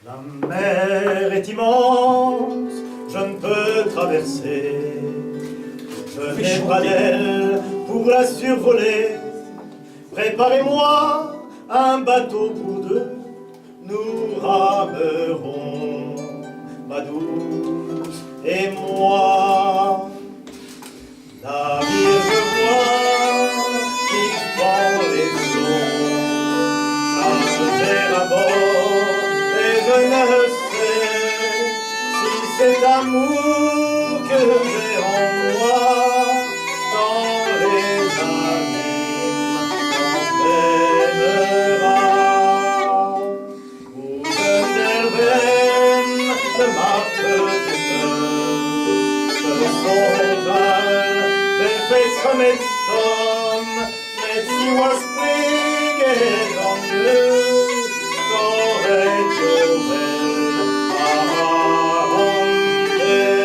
La mer est immense, je ne peux traverser. Je n'ai pas d'aile pour la survoler. Préparez-moi un bateau pour deux, nous ramerons, ma douce et moi. Navire, je vois, qui fend les flots, chargés à bord, et je ne sais si cet amour que j'ai en moi, dans les abîmes, m'entraînera. Guten Derben de ma petite, ce sont wenn faithful mit some, met sie was bringing on you, storage your well, around there.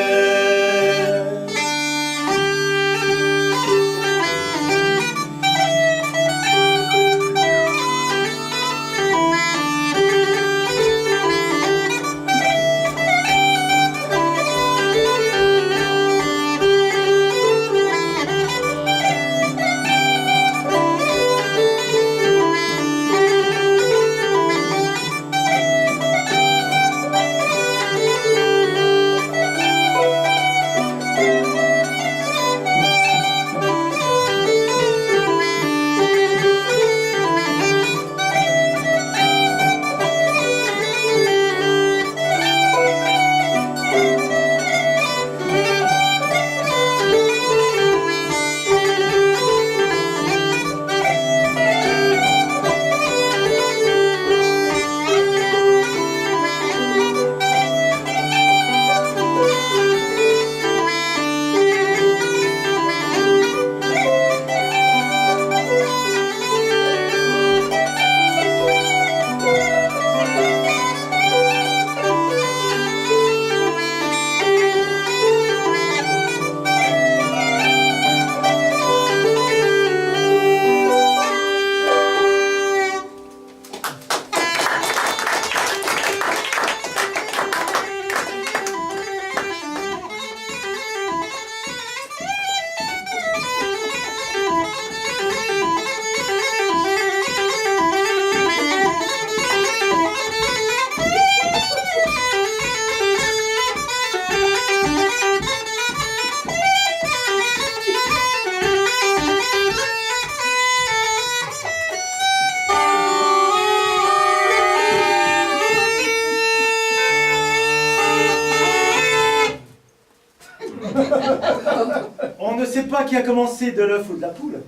On ne sait pas qui a commencé de l'œuf ou de la poule.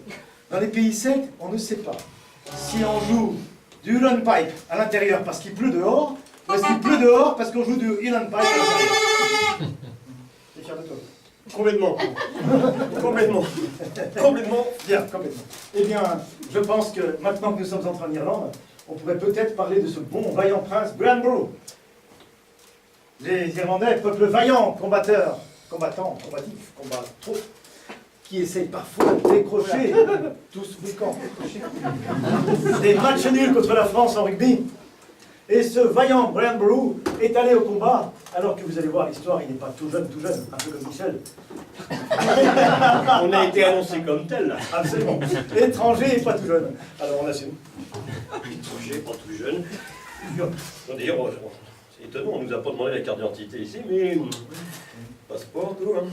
Dans les pays secs, on ne sait pas. Si on joue du Pipe à l'intérieur parce qu'il pleut dehors, ou est-ce qu'il pleut dehors parce qu'on joue du Pipe à l'intérieur. T'es fier de toi? Complètement. Complètement. Complètement. Bien, complètement. Eh bien, je pense que maintenant que nous sommes entrés en Irlande, on pourrait peut-être parler de ce bon, vaillant prince Granbrugh. Les Irlandais, peuple vaillant, combattant, combatif, combat trop, qui essaye parfois de décrocher, tous boucants, des matchs nuls contre la France en rugby. Et ce vaillant Granbrugh est allé au combat, alors que vous allez voir l'histoire, il n'est pas tout jeune, un peu comme Michel. On a été annoncé comme tel. Absolument. Étranger et pas tout jeune. Alors on assume. Étranger, pas tout jeune. D'ailleurs, c'est étonnant, on nous a pas demandé la carte d'identité ici, mais passeport, tout, hein.